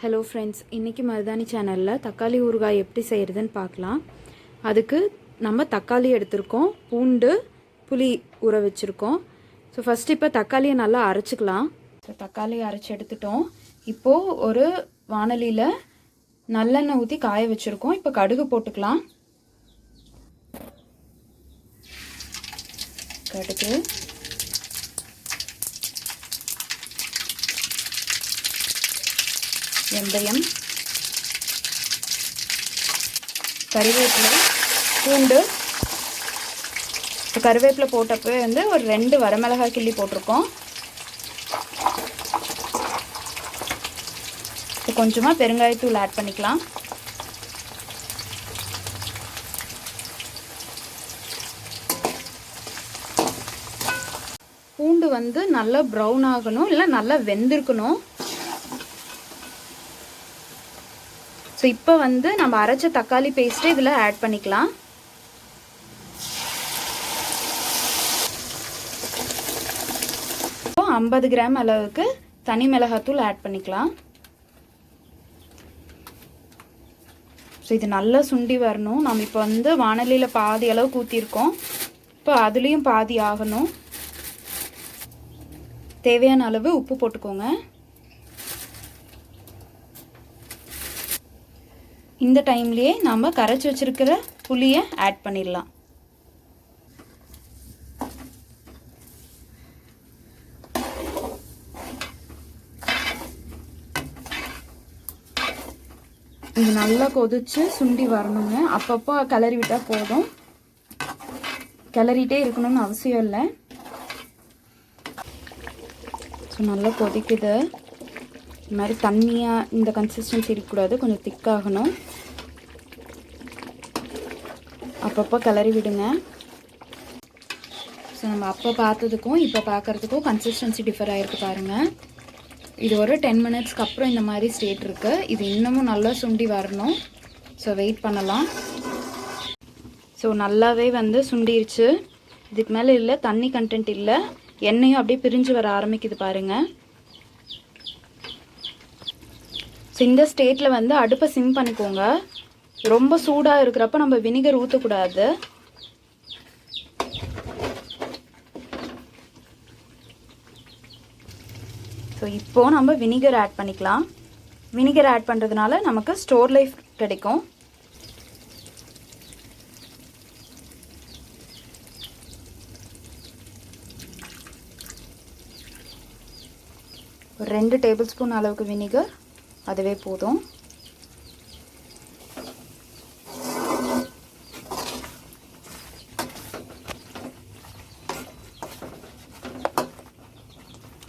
Hello friends, இன்றைக்கி மருதாணி சேனலில் தக்காளி ஊறுகாய் எப்படி செய்கிறதுன்னு பார்க்கலாம். அதுக்கு நம்ம தக்காளி எடுத்திருக்கோம், பூண்டு, புளி ஊற வச்சுருக்கோம். ஸோ ஃபஸ்ட்டு இப்போ தக்காளியை நல்லா அரைச்சிக்கலாம். ஸோ தக்காளியை அரைச்சி எடுத்துட்டோம். இப்போது ஒரு வாணலியில் நல்லெண்ணெய் ஊற்றி காய வச்சுருக்கோம். இப்போ கடுகு போட்டுக்கலாம். கடுகு, வெந்தயம், கறிவேப்பிலை, பூண்டு. இப்போ கறிவேப்பிலை போட்டப்போ ஒரு 2 வரமிளகாய் கிள்ளி போட்டிருக்கோம். இப்போ கொஞ்சமாக பெருங்காயத்தூள் ஆட் பண்ணிக்கலாம். பூண்டு நல்லா ப்ரௌன் ஆகணும், இல்லை நல்லா வெந்திருக்கணும். ஸோ இப்போ நம்ம அரைச்ச தக்காளி பேஸ்ட்டு இதில் ஆட் பண்ணிக்கலாம். இப்போ 50 கிராம் அளவுக்கு தனி மிளகாத்தூள் ஆட் பண்ணிக்கலாம். ஸோ இது நல்லா சுண்டி வரணும். நம்ம இப்போ வாணலியில் பாதி அளவு ஊற்றிருக்கோம். இப்போ அதுலேயும் பாதி ஆகணும். தேவையான அளவு உப்பு போட்டுக்கோங்க. இந்த டைம்லேயே நம்ம கரைச்சி வச்சிருக்கிற புளியை ஆட் பண்ணிடலாம். இது நல்லா கொதிச்சு சுண்டி வரணுங்க. அப்பப்போ கிளறி விட்டால் போதும், கிளறிட்டே இருக்கணும்னு அவசியம் இல்லை. ஸோ நல்லா கொதிக்குது. இது மாதிரி தண்ணியாக இந்த கன்சிஸ்டன்சி இருக்கக்கூடாது, கொஞ்சம் திக்காகணும். அப்பப்போ கிளறி விடுங்க. ஸோ நம்ம அப்போ பார்த்ததுக்கும் இப்போ பார்க்குறதுக்கும் கன்சிஸ்டன்சி டிஃபர் ஆகிருக்கு பாருங்கள். இது ஒரு 10 மினிட்ஸ்க்கு அப்புறம் இந்த மாதிரி ஸ்டேட் இருக்குது. இது இன்னமும் நல்லா சுண்டி வரணும். ஸோ வெயிட் பண்ணலாம். ஸோ நல்லாவே சுண்டிருச்சு. இதுக்கு மேலே இல்லை, தண்ணி கண்டென்ட் இல்லை, எண்ணெயும் அப்படியே பிரிஞ்சு வர ஆரம்பிக்குது பாருங்கள். ஸோ இந்த ஸ்டேட்டில் அடுப்பை சிம் பண்ணிக்கோங்க. ரொம்ப சூடாக இருக்கிறப்ப நம்ம வினிகர் ஊற்றக்கூடாது. ஸோ இப்போது நம்ம வினிகர் ஆட் பண்ணிக்கலாம். வினிகர் ஆட் பண்ணுறதுனால நமக்கு ஸ்டோர் லைஃப் கிடைக்கும். ஒரு 2 டேபிள் ஸ்பூன் அளவுக்கு வினிகர், அதுவே போதும்.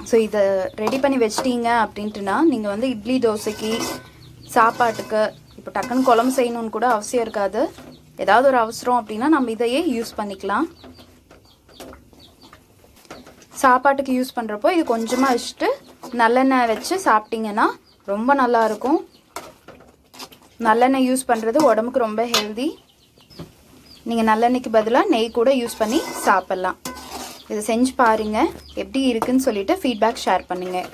ஸோ இதை ரெடி பண்ணி வச்சிட்டீங்க அப்படின்ட்டுனா நீங்கள் இட்லி, தோசைக்கு, சாப்பாட்டுக்கு, இப்போ டக்குன்னு குழம்பு செய்யணுன்னு கூட அவசியம் இருக்காது. ஏதாவது ஒரு அவசரம் அப்படின்னா நம்ம இதையே யூஸ் பண்ணிக்கலாம். சாப்பாட்டுக்கு யூஸ் பண்ணுறப்போ இது கொஞ்சமாக வச்சுட்டு நல்லெண்ணெய் வச்சு சாப்பிட்டிங்கன்னா ரொம்ப நல்லாயிருக்கும். நல்லெண்ணெய் யூஸ் பண்ணுறது உடம்புக்கு ரொம்ப ஹெல்தி. நீங்கள் நல்லெண்ணெய்க்கு பதிலாக நெய் கூட யூஸ் பண்ணி சாப்பிட்லாம். இதை செஞ்சு பாருங்கள், எப்படி இருக்குன்னு சொல்லிவிட்டு ஃபீட்பேக் ஷேர் பண்ணுங்கள்.